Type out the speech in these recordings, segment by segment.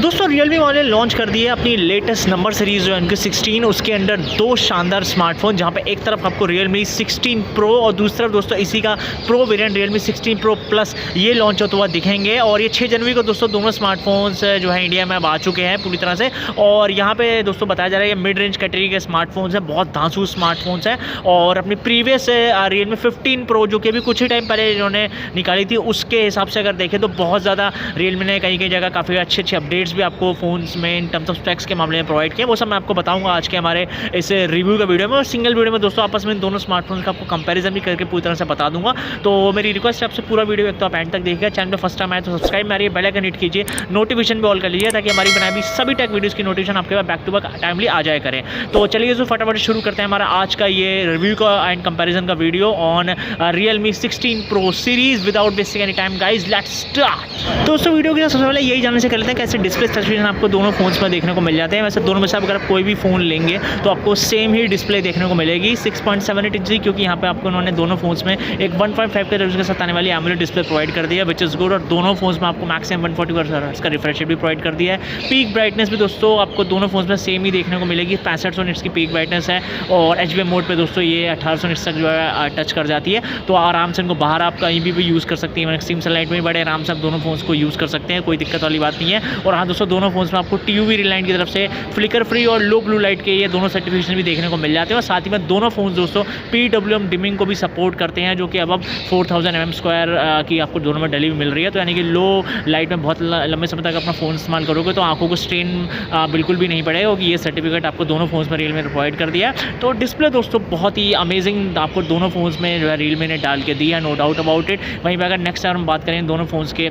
दोस्तों Realme वाले launch कर दिए अपनी लेटेस्ट नंबर सीरीज़ जो है उनकी 16, उसके अंदर दो शानदार स्मार्टफोन, जहां पे एक तरफ आपको Realme 16 Pro और दूसरी तरफ दोस्तों इसी का pro variant Realme 16 Pro Plus ये लॉन्च होता हुआ दिखेंगे। और ये 6 जनवरी को दोस्तों दोनों स्मार्टफोन्स जो है इंडिया में अब आ चुके हैं पूरी तरह से। और यहाँ पे दोस्तों बताया जा रहा है कि मिड रेंज कैटेगरी के स्मार्टफोन्स हैं, बहुत धांसू स्मार्टफोन्स हैं। और अपनी प्रीवियस Realme 15 Pro जो कि अभी कुछ ही टाइम पहले इन्होंने निकाली थी, उसके हिसाब से अगर देखें तो बहुत ज़्यादा Realme ने कहीं जगह काफ़ी अच्छे अपडेट्स भी आपको फ़ोन्स में इन टर्म्स ऑफ स्पेक्स के मामले में प्रोवाइड किए। वो सब मैं आपको बताऊंगा आज के हमारे इस रिव्यू का वीडियो में। और सिंगल वीडियो में दोस्तों आपस में दोनों स्मार्टफोन्स का आपको कंपैरिजन भी करके पूरी तरह से बता दूंगा। तो मेरी रिक्वेस्ट है आपसे पूरा वीडियो एक तो आप एंड तक देखिएगा। चैनल पे फर्स्ट टाइम आए तो सब्सक्राइब मारिए, बेल आइकन हिट कीजिए, नोटिफिकेशन भी ऑल कर लीजिए ताकि हमारी बनाई हुई सभी टेक वीडियोज़ की नोटिफिकेशन आपके पास बैक टू बैक टाइमली आ जाए करें। तो चलिए जो फटाफट शुरू करते हैं हमारा आज का ये रिव्यू का एंड कंपैरिजन का video on Realme 16 Pro series without wasting any time guys, let's start. दोस्तों वीडियो के सबसे पहले यही जानने से कर लेते हैं कैसे डिस्प्ले स्पेसिफिकेशन आपको दोनों फोन्स में देखने को मिल जाते हैं। वैसे दोनों में से अगर आप कोई भी फ़ोन लेंगे तो आपको सेम ही डिस्प्ले देखने को मिलेगी 6.78 इंच, क्योंकि यहाँ पे आपको उन्होंने दोनों फोन्स में एक 1.5 के रेज़ोल्यूशन के साथ आने वाली एमोलेड डिस्प्ले प्रोवाइड कर दिया, विच इज़ गुड। और दोनों फोन्स में आपको मैक्सिमम 140 हर्ट्ज का रिफ्रेश रेट भी प्रोवाइड कर दिया है। पीक ब्राइटनेस भी दोस्तों आपको दोनों फोन्स में सेम ही देखने को मिलेगी, 6500 निट्स की पीक ब्राइटनेस है। और HBM मोड पे दोस्तों ये 1800 निट्स तक जो है टच कर जाती है। तो आराम से इनको बाहर आप कहीं भी यूज़ कर सकती है, एक्सट्रीम सनलाइट में बड़े आराम से आप दोनों फोन्स को यूज़ कर सकते हैं, कोई दिक्कत वाली बात नहीं है। और हाँ दोस्तों दोनों फोन्स में आपको TUV रिलाइट की तरफ से फ्लिकर फ्री और लो ब्लू लाइट के ये दोनों सर्टिफिकेशन भी देखने को मिल जाते हैं। और साथ ही में दोनों फोन्स दोस्तों PWM डिमिंग को भी सपोर्ट करते हैं, जो कि अब 4000 mm² की आपको दोनों में डली मिल रही है। तो यानी कि लो लाइट में बहुत लंबे समय तक अपना फ़ोन इस्तेमाल करोगे तो आंखों को स्ट्रेन बिल्कुल भी नहीं पड़ेगा, क्योंकि ये सर्टिफिकेट आपको दोनों फोन्स में Realme ने प्रोवाइड कर दिया है। तो डिस्प्ले दोस्तों बहुत ही अमेजिंग आपको दोनों फोन्स में जो है Realme ने डाल के दिया है, नो डाउट अबाउट इट। वहीं पर अगर नेक्स्ट हम बात करें दोनों फोन्स के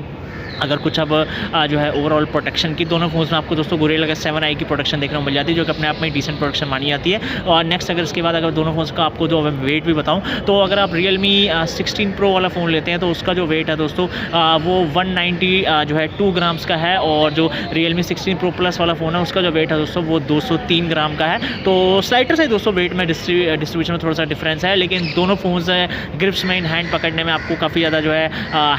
अगर कुछ अब जो है ओवरऑल प्रोटेक्शन की, दोनों फोन्स में आपको दोस्तों गोरिल्ला ग्लास 7i की प्रोटेक्शन देखने को मिल जाती है, जो कि अपने आप में डिसेंट प्रोटेक्शन मानी जाती है। और नेक्स्ट अगर इसके बाद अगर दोनों फोन्स का आपको जो वेट भी बताऊं तो अगर आप Realme 16 Pro वाला फ़ोन लेते हैं तो उसका जो वेट है दोस्तों वो 190 जो है 2 ग्राम्स का है। और जो Realme 16 Pro Plus वाला फ़ोन है उसका जो वेट है दोस्तों वो 203 ग्राम का है। तो स्लाइटर से दोस्तों वेट में डिस्ट्रीब्यूशन में थोड़ा सा डिफरेंस है, लेकिन दोनों फोन्स ग्रिप्स में इन हैंड पकड़ने में आपको काफ़ी ज़्यादा जो है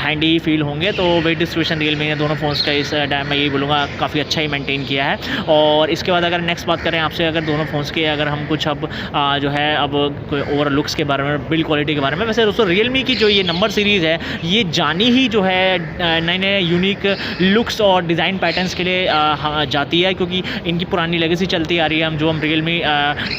हैंडी फील होंगे। तो वेट डिस्ट्रीब्यूशन Realme ने दोनों फोन्स का इस टाइम में यही बोलूँगा काफ़ी अच्छा ही मेंटेन किया है। और इसके बाद अगर नेक्स्ट बात करें आपसे अगर दोनों फोन्स के अगर हम कुछ अब जो है अब ओवर लुक्स के बारे में, बिल्ड क्वालिटी के बारे में, वैसे दोस्तों Realme की जो ये नंबर सीरीज़ है ये जानी ही जो है नए नए यूनिक लुक्स और डिज़ाइन पैटर्न्स के लिए जाती है, क्योंकि इनकी पुरानी लेगेसी चलती आ रही है। हम जो Realme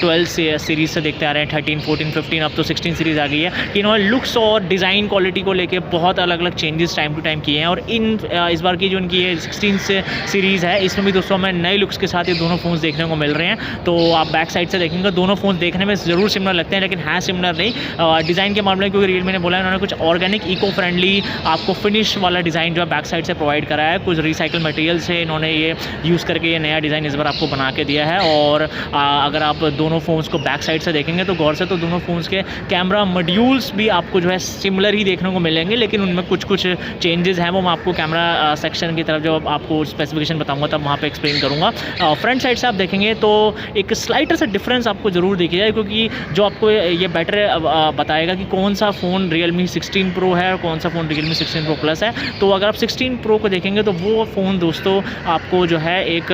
12 सीरीज़ से देखते आ रहे हैं, 13, 14, 15, अब तो 16 सीरीज़ आ गई है, कि इन्होंने लुक्स और डिज़ाइन क्वालिटी को लेकर बहुत अलग अलग चेंजेस टाइम टू टाइम किए हैं। और इस बार की जो इनकी ये 16 सीरीज़ है इसमें भी दोस्तों हमें नए लुक्स के साथ ये दोनों फ़ोन्स देखने को मिल रहे हैं। तो आप बैक साइड से देखेंगे दोनों फ़ोन्स देखने में ज़रूर सिमिलर लगते हैं, लेकिन है सिमिलर नहीं डिज़ाइन के मामले में, क्योंकि Realme ने बोला है उन्होंने कुछ ऑर्गेनिक इको फ्रेंडली आपको फिनिश वाला डिज़ाइन जो है बैक साइड से प्रोवाइड करा है। कुछ रिसाइकल मटेरियल से इन्होंने ये यूज़ करके ये नया डिज़ाइन इस बार आपको बना के दिया है। और अगर आप दोनों फ़ोन्स को बैक साइड से देखेंगे तो गौर से तो दोनों फ़ोन्स के कैमरा मॉड्यूल्स भी आपको जो है सिमिलर ही देखने को मिलेंगे, लेकिन उनमें कुछ चेंजेस हैं वो मैं आपको कैमरा सेक्शन की तरफ जो आपको स्पेसिफिकेशन बताऊंगा तब वहाँ पे एक्सप्लेन करूँगा। फ्रंट साइड से आप देखेंगे तो एक स्लाइटर सा डिफरेंस आपको ज़रूर दिखेगा, क्योंकि जो आपको ये बेटर बताएगा कि कौन सा फ़ोन Realme 16 Pro है और कौन सा फ़ोन Realme 16 Pro Plus है। तो अगर आप 16 Pro को देखेंगे तो वो फ़ोन दोस्तों आपको जो है एक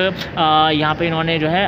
यहाँ पे इन्होंने जो है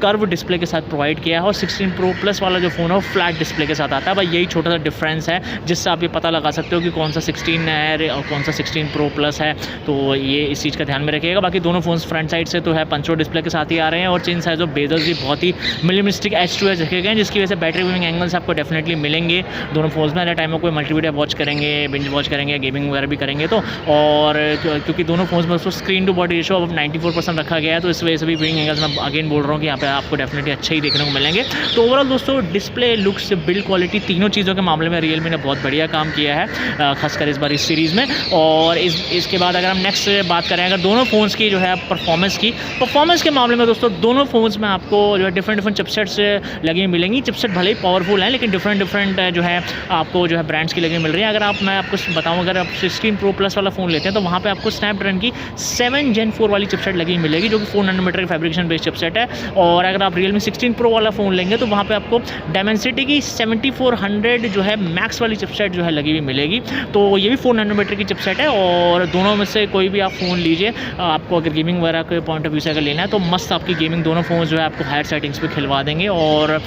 कर्व डिस्प्ले के साथ प्रोवाइड किया है, और 16 Pro Plus वाला जो फ़ोन है वो फ्लैट डिस्प्ले के साथ आता है। भाई यही छोटा सा डिफरेंस है जिससे आप ये पता लगा सकते हो कि कौन सा 16 है और कौन सा 16 Pro Plus है। तो ये इस चीज़ का ध्यान में रखिएगा। बाकी दोनों फोन्स फ्रंट साइड से तो है पंचो डिस्प्ले के साथ ही आ रहे हैं, और चिन साइज और बेजल्स भी बहुत ही मिनिमलिस्टिक H2S रखे गए हैं, जिसकी वजह से बैटरी व्यूइंग एंगल्स आपको डेफिनेटली मिलेंगे दोनों फोन्स में। टाइम में कोई मल्टीमीडिया वॉच करेंगे, बिंज वॉच करेंगे, गेमिंग वगैरह भी करेंगे तो। और क्योंकि दोनों फोन्स में स्क्रीन टू बॉडी रेशो अब 94% रखा गया है, तो इस वजह से भी व्यूइंग एंगल्स मैं अगेन बोल रहा हूँ कि यहाँ पे आपको डेफिनेटली अच्छे ही देखने को मिलेंगे। तो ओवरऑल दोस्तों डिस्प्ले, लुक्स, बिल्ड क्वालिटी, तीनों चीज़ों के मामले में Realme ने बहुत बढ़िया काम किया है, खासकर इस बार इस सीरीज़ में। और इसके बाद अगर हम नेक्स्ट बात करें अगर दोनों फ़ोन्स की जो है परफॉर्मेंस के मामले में दोस्तों दोनों फ़ोन्स में आपको जो है डिफरेंट चिपसेट्स लगी मिलेंगी। चिपसेट भले ही पावरफुल हैं, लेकिन डिफरेंट जो है आपको जो है ब्रांड्स की लगी मिल रही है। अगर मैं आपको बताऊं अगर आप 16 Pro Plus वाला फ़ोन लेते हैं तो वहाँ पे आपको स्नैपड्रैगन की 7 Gen 4 वाली चिपसेट लगी मिलेगी, जो कि 4 नैनोमीटर की फैब्रिकेशन बेस्ड चिपसेट है। और अगर आप Realme 16 Pro वाला फ़ोन लेंगे तो वहाँ पे आपको Dimensity की 7400 जो है मैक्स वाली चिपसेट जो है लगी हुई मिलेगी। तो ये भी 4 नैनोमीटर की चिपसेट है। और दोनों में से कोई भी आप फ़ोन लीजिए, आपको अगर गेमिंग वगैरह के पॉइंट ऑफ व्यू से अगर लेना है तो मस्त आपकी गेमिंग दोनों फ़ोन जो है आपको हायर सेटिंग्स पे खिलवा देंगे, और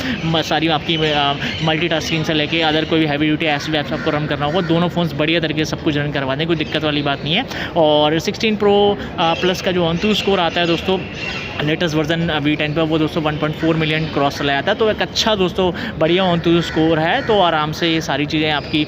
सारी आपकी मल्टीटास्किंग से लेके अदर कोई भी हैवी ड्यूटी ऐप्स आपको रन करना होगा, दोनों फ़ोन्स बढ़िया तरीके से सब कुछ रन करवा देंगे, कोई दिक्कत वाली बात नहीं है। और 16 प्रो प्लस का जो ऑनटू स्कोर आता है दोस्तों लेटेस्ट वर्जन V10 पे, वो दोस्तों 1.4 मिलियन क्रॉस चला जाता है, तो एक अच्छा दोस्तों बढ़िया ऑनटू स्कोर है, तो आराम से ये सारी चीज़ें आपकी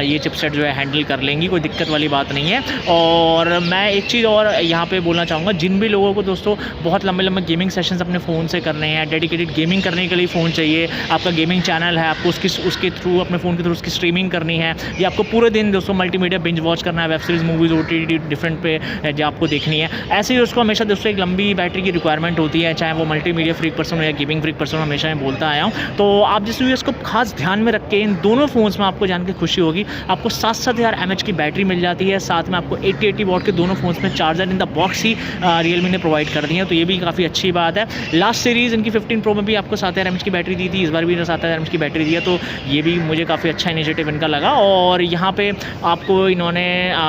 ये चिपसेट जो है हैंडल कर लेंगी, कोई दिक्कत वाली बात नहीं है। और मैं एक चीज़ और यहाँ पे बोलना चाहूँगा, जिन भी लोगों को दोस्तों बहुत लंबे लंबे गेमिंग सेशंस अपने फ़ोन से करने हैं, डेडिकेटेड गेमिंग करने के लिए फ़ोन चाहिए, आपका गेमिंग चैनल है, आपको उसके थ्रू अपने फ़ोन के थ्रू उसकी स्ट्रीमिंग करनी है, या आपको पूरे दिन दोस्तों मल्टीमीडिया बिंज वॉच करना है, web series, movies, OTT different पे जो आपको देखनी है, ऐसे ही उसको हमेशा दोस्तों एक लंबी बैटरी की रिक्वायरमेंट होती है, चाहे वो मल्टीमीडिया फ्रीक पर्सन हो या गेमिंग फ्रीक पर्सन, हमेशा मैं बोलता आया हूँ। तो आप जिस वीडियोस को खास ध्यान में रख के इन दोनों फ़ोन्स में आपको जान के खुशी होगी, आपको 7,000 mAh की बैटरी मिल जाती है, साथ में आपको 80 वॉट के दोनों फ़ोन्स में charger in the box he Realme ने प्रोवाइड कर दी है, तो ये भी काफ़ी अच्छी बात है। लास्ट सीरीज़ इनकी 15 प्रो में भी आपको 7,000 mAh की बैटरी दी थी, इस बार भी 7,000 mAh की बैटरी दी है, तो ये भी मुझे काफ़ी अच्छा इनिशिएटिव इनका लगा। और यहाँ पे आपको इन्होंने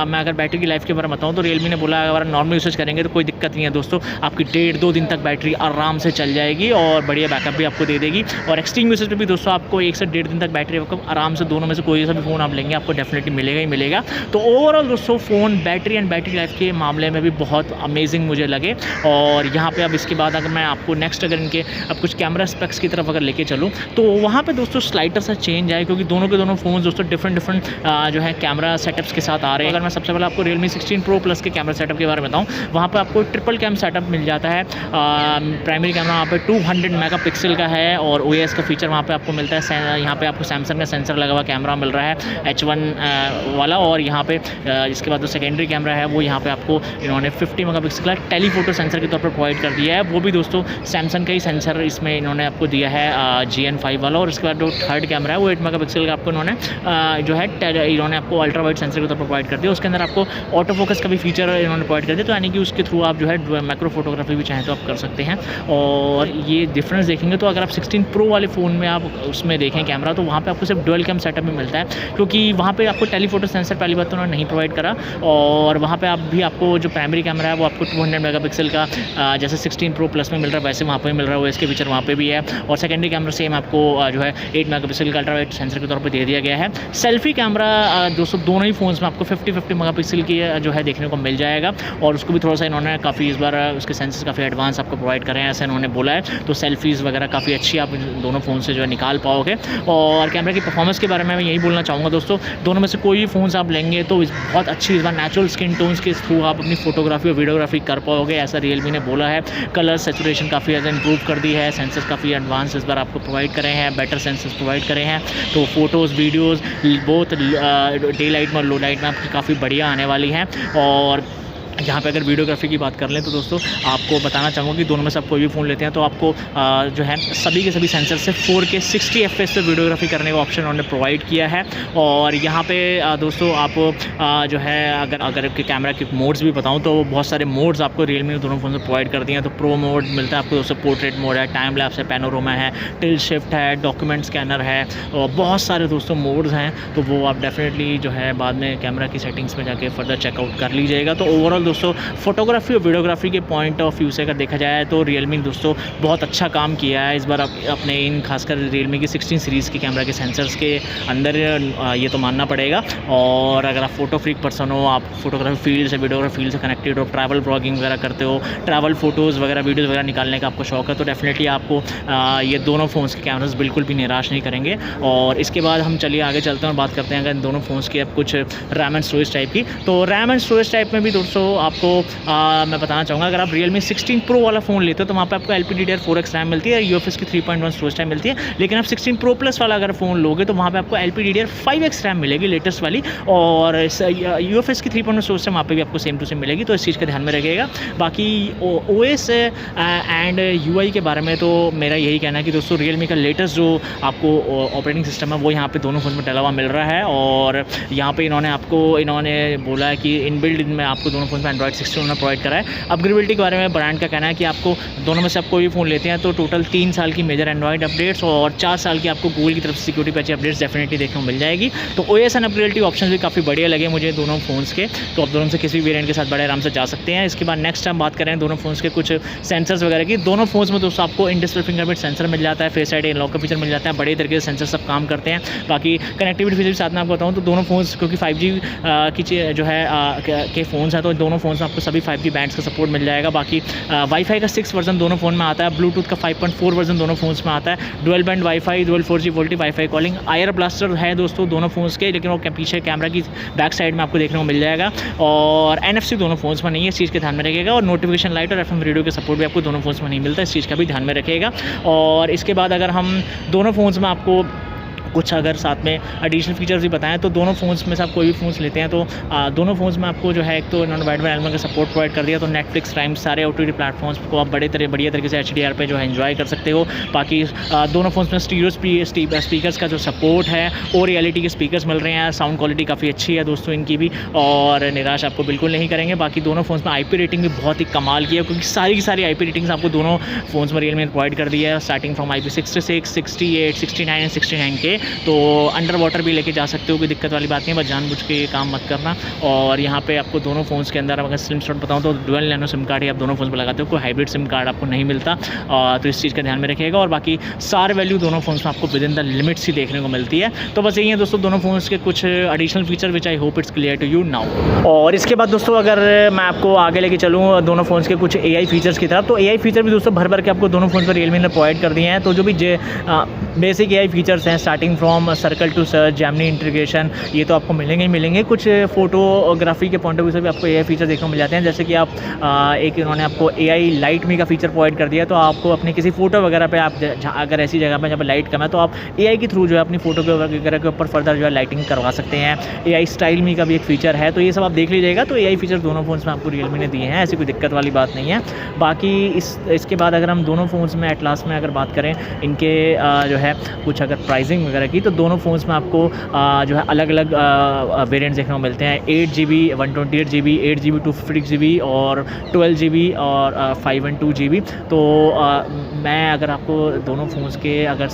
मैं अगर बैटरी की लाइफ के बारे में बताऊँ तो रियलमी ने बोला अगर नॉर्मल यूसेज करेंगे तो कोई दिक्कत नहीं है दोस्तों, आपकी 1.5-2 दिन तक बैटरी आराम से चल जाएगी और बढ़िया बैकअप भी आपको दे देगी। और एक्सट्रीम यूसेज पे भी दोस्तों आपको 1 से 1.5 दिन तक बैटरी बैकअप आराम से दोनों में से कोई सा भी फ़ोन आप लेंगे आपको डेफिनेटली मिलेगा ही मिलेगा। तो ओवरऑल दोस्तों phone battery and battery life के मामले में भी बहुत अमेजिंग मुझे लगे। और यहाँ पे अब इसके बाद अगर मैं आपको नेक्स्ट अगर इनके अब कुछ कैमरा स्पेक्स की तरफ अगर लेके चलूँ तो वहाँ पे दोस्तों स्लाइडर सा चेंज है, क्योंकि दोनों के दोनों फ़ोन दोस्तों डिफरेंट जो है कैमरा सेटअप्स के साथ आ रहे हैं। अगर मैं सबसे पहले आपको Realme 16 Pro Plus के कैमरा सेटअप के बारे में बताऊँ, वहाँ पे आपको ट्रिपल कैम सेटअप मिल जाता है। प्राइमरी कैमरा वहाँ पे 200 मेगापिक्सल का है और OIS का फीचर वहाँ पे आपको मिलता है। यहाँ पे आपको सैमसंग का सेंसर लगा हुआ कैमरा मिल रहा है H1 वाला। और यहाँ पे इसके बाद जो सेकेंडरी कैमरा है वो यहाँ पे आपको इन्होंने 50 मेगापिक्सल का टेलीफोटो सेंसर के तौर पर प्रोवाइड कर दिया है, वो भी दोस्तों सैमसंग का ही सेंसर इसमें इन्होंने आपको दिया है GN5 वाला। और इसके बाद जो थर्ड कैमरा है वो 8 मेगापिक्सल का आपको इन्होंने जो है इन्होंने आपको अल्ट्रा वाइड सेंसर के तौर पर प्रोवाइड कर दिया। उसके अंदर आपको ऑटो फोकस का भी फीचर इन्होंने प्रोवाइड कर दिया, तो यानी कि उसके थ्रू आप जो है मैक्रो फोटोग्राफी भी चाहें तो आप कर सकते हैं। और ये डिफरेंस देखेंगे तो अगर आप 16 प्रो वाले फ़ोन में आप उसमें देखें कैमरा तो वहाँ पे आपको सिर्फ डुअल कैम सेटअप में मिलता है, क्योंकि वहाँ पे आपको टेलीफोटो सेंसर पहली बात तो उन्होंने नहीं प्रोवाइड करा। और वहाँ पे आप भी आपको जो प्राइमरी कैमरा है वो आपको 200 मेगापिक्सल का जैसे 16 प्रो प्लस में मिल रहा है वैसे वहाँ पे मिल रहा है, इसके फीचर वहाँ पे भी है। और सेकेंडरी कैमरा सेम आपको जो है 8 मेगापिक्सल का अल्ट्रा वाइड सेंसर के तौर पर दे दिया गया है। सेल्फी कैमरा दोनों ही फ़ोन्स में आपको 50 मेगापिक्सल की जो है देखने को मिल जाएगा, और उसको भी थोड़ा सा इन्होंने काफ़ी इस बार उसके सेंसर्स काफ़ी एडवांस आपको प्रोवाइड करें हैं, ऐसा इन्होंने बोला है। तो सेल्फीज़ वगैरह काफ़ी अच्छी आप दोनों फ़ोन से जो है निकाल पाओगे। और कैमरा की परफॉर्मेंस के बारे में मैं यही बोलना चाहूँगा दोस्तों, दोनों में से कोई भी फ़ोन्स आप लेंगे तो बहुत अच्छी इस बार नेचुरल स्किन टोन्स के थ्रू आप अपनी फोटोग्राफी और वीडियोग्राफी कर पाओगे, ऐसा रियलमी ने बोला है। कलर सैचुरेशन काफ़ी ज़्यादा इंप्रूव कर दी है, सेंसर्स काफ़ी एडवांस इस बार आपको प्रोवाइड करे हैं, बेटर सेंसर्स प्रोवाइड करे हैं। तो फोटोज़ वीडियोज़ बहुत डे लाइट में और लो लाइट में आपकी काफ़ी बढ़िया आने वाली हैं। और यहाँ पे अगर वीडियोग्राफी की बात कर लें तो दोस्तों आपको बताना चाहूँगा कि दोनों में से आप कोई भी फ़ोन लेते हैं तो आपको जो है सभी के सभी सेंसर से 4K 60 FPS पे वीडियोग्राफी करने का ऑप्शन उन्होंने प्रोवाइड किया है। और यहाँ पे दोस्तों आप जो है अगर कैमरा के मोड्स भी बताऊँ तो बहुत सारे मोड्स आपको रियलमी ने दोनों फ़ोन से प्रोवाइड कर दिए हैं। तो प्रो मोड मिलता है आपको दोस्तों, पोर्ट्रेट मोड है, टाइम लैप्स है, पैनोरामा है, टिल्ट शिफ्ट है, डॉक्यूमेंट स्कैनर है, और बहुत सारे दोस्तों मोड्स हैं। तो वो आप डेफिनेटली जो है बाद में कैमरा की सेटिंग्स में जाके फर्दर चेकआउट कर लीजिएगा। तो ओवरऑल दोस्तों फोटोग्राफी और वीडियोग्राफी के पॉइंट ऑफ व्यू से अगर देखा जाए तो रियलमी दोस्तों बहुत अच्छा काम किया है इस बार अपने इन खासकर रियलमी की 16 सीरीज़ के कैमरा के सेंसर्स के अंदर, ये तो मानना पड़ेगा। और अगर आप फोटो फ्रीक पर्सन हो, आप फोटोग्राफी फील्ड से वीडियोग्राफी फील्ड से कनेक्टेड हो, ट्रैवल ब्लॉगिंग वगैरह करते हो, ट्रैवल फोटोज़ वगैरह वीडियोज़ वगैरह निकालने का आपको शौक है तो डेफिनेटली आपको ये दोनों फ़ोन्स के कैमरास बिल्कुल भी निराश नहीं करेंगे। और इसके बाद हम चलिए आगे चलते हैं और बात करते हैं अगर इन दोनों फ़ोन्स की अब कुछ रैम एंड स्टोरेज टाइप की। तो रैम एंड स्टोरेज टाइप में भी दोस्तों आपको मैं बताना चाहूँगा, अगर आप Realme 16 Pro वाला फ़ोन लेते हो तो वहाँ पे आपको LPDDR4X रैम मिलती है, UFS की 3.1 स्टोरेज टाइम मिलती है। लेकिन आप 16 Pro Plus वाला अगर फ़ोन लोगे तो वहाँ पे आपको LPDDR5X रैम मिलेगी लेटेस्ट वाली, और UFS की 3.1 स्टोरेज टाइम वहाँ पे भी आपको सेम टू सेम मिलेगी, तो इस चीज़ का ध्यान में रखिएगा। बाकी OS एंड UI के बारे में तो मेरा यही कहना है कि दोस्तों Realme का लेटेस्ट जो आपको ऑपरेटिंग सिस्टम है वो यहाँ पे दोनों फ़ोन में डला हुआ मिल रहा है। और यहाँ पे इन्होंने बोला है कि इनबिल्ड में आपको दोनों फ़ोन स्मार्टफोन्स में एंड्रॉइड 16 उन्होंने प्रोवाइड करा है। अपग्रेडेबिलिटी के बारे में ब्रांड का कहना है कि आपको दोनों में से आप कोई भी फ़ोन लेते हैं तो टोटल 3 साल की मेजर एंड्रॉइड अपडेट्स और 4 साल की आपको गूगल की तरफ से सिक्योरिटी पैच अपडेट्स डेफिनेटली देखने को मिल जाएगी। तो OS एंड अपग्रेडेबिलिटी ऑप्शन भी काफ़ी बढ़िया लगे मुझे दोनों फ़ोन्स के, तो आप दोनों से किसी भी वेरिएंट के साथ बड़े आराम से जा सकते हैं। इसके बाद नेक्स्ट हम बात करें दोनों फ़ोन्स के कुछ सेंसर्स वगैरह की। दोनों फ़ोन्स में दोस्तों आपको इन डिस्प्ले फिंगरप्रिंट सेंसर मिल जाता है, फेस आईडी अनलॉक का फीचर मिल जाता है, बड़े तरीके से सेंसर सब काम करते हैं। बाकी कनेक्टिविटी फीचर के साथ में आपको बताऊँ तो दोनों फ़ोन्स क्योंकि 5G की जो है के फ़ोन्स हैं तो दोनों फ़ोन्स में आपको सभी 5G बैंड्स का सपोर्ट मिल जाएगा। बाकी वाईफाई का 6 वर्जन दोनों फ़ोन में आता है, ब्लूटूथ का 5.4 वर्जन दोनों फ़ोन्स में आता है, dual band WiFi, dual 4G VoLTE WiFi calling, IR blaster है दोस्तों दोनों फ़ोन्स के, लेकिन वो पीछे कैमरा की बैक साइड में आपको देखने को मिल जाएगा। और NFC दोनों फ़ोन्स में नहीं है, इस चीज़ के ध्यान में रखिएगा। और नोटिफिकेशन लाइट और FM रेडियो के सपोर्ट भी आपको दोनों फ़ोन्स में नहीं मिलता, इस चीज़ का भी ध्यान में रखिएगा। और इसके बाद अगर हम दोनों फ़ोन्स में आपको कुछ अगर साथ में एडिशनल फीचर्स भी बताएं तो दोनों फ़ोन्स में से आप कोई भी फ़ोन्स लेते हैं तो दोनों फ़ोन्स में आपको जो है एक तो इन्होंने वाइड बैंड एलिमेंट का सपोर्ट प्रोवाइड कर दिया, तो नेटफ्लिक्स, प्राइम, सारे OTT प्लेटफॉर्म्स को आप बढ़िया तरीके से HDR पे जो है एंजॉय कर सकते हो। बाकी दोनों फ़ोन्स में स्टीरियो स्पीकर्स का जो सपोर्ट है और रियलिटी के स्पीकर्स मिल रहे हैं, साउंड क्वालिटी काफ़ी अच्छी है दोस्तों इनकी भी, और निराश आपको बिल्कुल नहीं करेंगे। बाकी दोनों फ़ोन्स में IP रेटिंग भी बहुत ही कमाल की है, क्योंकि सारी की सारी IP रेटिंग्स आपको दोनों फ़ोन्स में रियलमी ने प्रोवाइड कर दी है, स्टार्टिंग फ्रॉम IP66, 68, 69 एंड 69 के। तो अंडर वाटर भी लेके जा सकते हो, कोई दिक्कत वाली बात नहीं है, बस जानबूझ के ये काम मत करना। और यहाँ पे आपको दोनों फ़ोन्स के अंदर अगर सिम स्लॉट बताऊँ तो डुअल नैनो सिम कार्ड ही आप दोनों फ़ोन्स पर लगाते हो, कोई हाइब्रिड सिम कार्ड आपको नहीं मिलता, तो इस चीज़ का ध्यान में रखिएगा। और बाकी सार वैल्यू दोनों फ़ोन्स में आपको विद इन द लिमिट्स ही देखने को मिलती है। तो बस यही है दोस्तों दोनों फ़ोन्स के कुछ additional feature which I hope it's clear to you now. और इसके बाद दोस्तों अगर मैं आपको आगे लेके चलूँ दोनों फ़ोन्स के कुछ AI फीचर्स की तरफ, तो AI फीचर भी दोस्तों भर के आपको दोनों फ़ोन पर रियलमी ने प्रोवाइड कर दिए हैं। तो जो भी बेसिक AI फीचर्स हैं starting from circle to search, Gemini integration, ये तो आपको मिलेंगे ही मिलेंगे। कुछ फोटोग्राफी के पॉइंट ऑफ व्यू से भी आपको AI फीचर देखने को मिल जाते हैं, जैसे कि आप एक इन्होंने आपको AI लाइट मी का फीचर प्रोवाइड कर दिया, तो आपको अपनी किसी फोटो वगैरह पे आप अगर ऐसी जगह पे जहाँ पर लाइट कम है तो आप AI के थ्रू जो है अपनी फोटो वगैरह के ऊपर फर्दर जो है लाइटिंग करवा सकते हैं। AI स्टाइल मी का भी एक फीचर है, तो ये सब आप देख लीजिएगा। तो AI फीचर दोनों फ़ोन्स में आपको रियलमी ने दिए हैं, ऐसी कोई दिक्कत वाली बात नहीं है। बाकी इसके बाद अगर हम दोनों फ़ोन्स में एट लास्ट में अगर बात करें इनके जो है कुछ अगर प्राइसिंग वगैरह की, तो दोनों फ़ोन्स में आपको जो है अलग अलग वेरिएंट्स देखने को मिलते हैं। 8GB 128GB, 8GB 256GB और 12GB और 512GB। तो मैं अगर आपको दोनों फ़ोन्स के अगर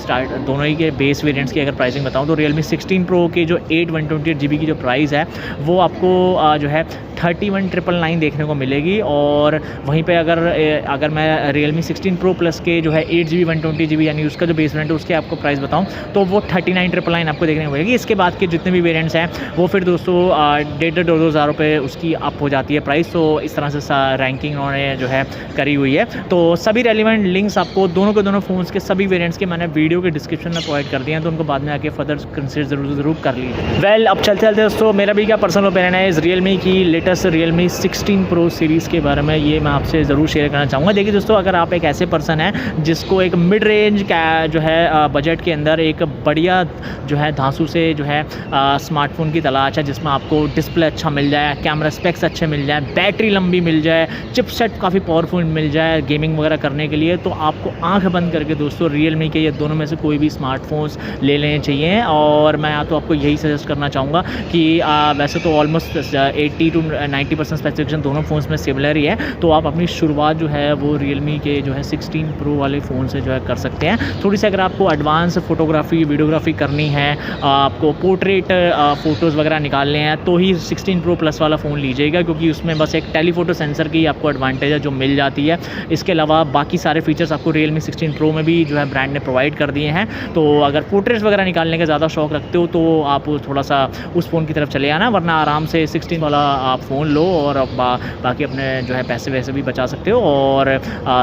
दोनों ही के बेस वेरिएंट्स की अगर प्राइसिंग बताऊं तो Realme 16 Pro के जो 8 128GB की जो प्राइस है वो आपको जो है 31,999 देखने को मिलेगी। और वहीं पे अगर मैं Realme 16 Pro Plus के जो है 8GB 120GB यानी उसका जो बेस वेरिएंट है उसके आपको प्राइस बताऊं तो वो 39,999 आपको देखने को मिलेगी। इसके बाद के जितने भी वेरिएंट्स हैं वो फिर दोस्तों 1,500-2,000 हज़ार रुपये उसकी अप हो जाती है प्राइस। तो इस तरह से रैंकिंग उन्होंने जो है करी हुई है। तो सभी रेलिवेंट लिंक्स आपको दोनों के दोनों फ़ोन्स के सभी वेरिएंट्स के मैंने वीडियो के डिस्क्रिप्शन में प्रोवाइड कर दिए हैं, तो उनको बाद में आके फर्दर कंसिडर ज़रूर कर लीजिए। वेल अब चलते दोस्तों मेरा भी क्या पर्सनल ओपिनियन है इस रियलमी की लेटेस्ट Realme 16 Pro सीरीज़ के बारे में, ये मैं आपसे ज़रूर शेयर करना चाहूँगा। देखिए दोस्तों, अगर आप एक ऐसे पर्सन हैं जिसको एक मिड रेंज का जो है बजट के अंदर एक बढ़िया जो है धांसू से जो है स्मार्टफोन की तलाश है जिसमें आपको डिस्प्ले अच्छा मिल जाए, कैमरा स्पेक्स अच्छे मिल जाए, बैटरी लंबी मिल जाए, चिपसेट काफ़ी पावरफुल मिल जाए गेमिंग वगैरह करने के लिए, तो आपको आंख बंद करके दोस्तों Realme के ये दोनों में से कोई भी स्मार्टफोन्स ले लेने चाहिए। और मैं तो आपको यही सजेस्ट करना चाहूँगा कि वैसे तो ऑलमोस्ट 80 to 90% स्पेसिफिकेशन दोनों फ़ोन्स में सिमिलर ही है, तो आप अपनी शुरुआत जो है वो Realme के जो है 16 Pro वाले फ़ोन से जो है कर सकते हैं। थोड़ी सी अगर आपको एडवांस फोटोग्राफी वीडियोग्राफी करनी है, आपको पोर्ट्रेट फ़ोटोज़ वगैरह निकालने हैं, तो ही 16 Pro Plus वाला फ़ोन लीजिएगा, क्योंकि उसमें बस एक टेलीफोटो सेंसर की आपको एडवांटेज है जो मिल जाती है। इसके अलावा बाकी सारे फीचर्स आपको Realme 16 Pro में भी जो है ब्रांड ने प्रोवाइड कर दिए हैं। तो अगर पोर्ट्रेट्स वगैरह निकालने का ज़्यादा शौक रखते हो तो आप थोड़ा सा उस फ़ोन की तरफ चले आना, वरना आराम से 16 वाला आप फ़ोन लो और बाकी अपने जो है पैसे वैसे भी बचा सकते हो, और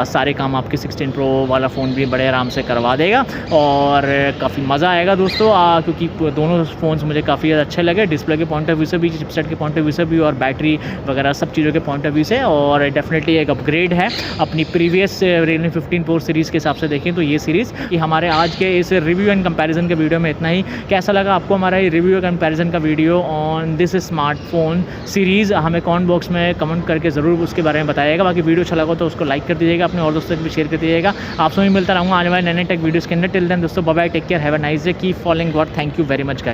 सारे काम आपके 16 Pro वाला फ़ोन भी बड़े आराम से करवा देगा और काफ़ी मज़ा आएगा दोस्तों, क्योंकि दोनों फ़ोन्स मुझे काफ़ी अच्छे लगे डिस्प्ले के पॉइंट ऑफ व्यू से भी, चिपसेट के पॉइंट ऑफ व्यू से भी और बैटरी वगैरह सब चीज़ों के पॉइंट ऑफ व्यू से, और डेफिनेटली एक अपग्रेड है अपनी प्रीवियस Realme 15 Pro सीरीज़ के हिसाब से देखें तो ये सीरीज़। कि हमारे आज के इस रिव्यू एंड कंपैरिजन के वीडियो में इतना ही। कैसा लगा आपको हमारा ये रिव्यू कंपैरिजन का video on this smartphone series, हमें कमेंट बॉक्स में कमेंट करके ज़रूर उसके बारे में बताइएगा। बाकी वीडियो अच्छा लगा तो उसको लाइक कर दीजिएगा, अपने और दोस्तों को भी शेयर कर दीजिएगा। आपसे भी मिलता रहूँगा आने वाले नए टेक वीडियोज़ के अंदर। टिल देन दोस्तों bye bye, take care, have a nice day, keep following god, thank you very much guys.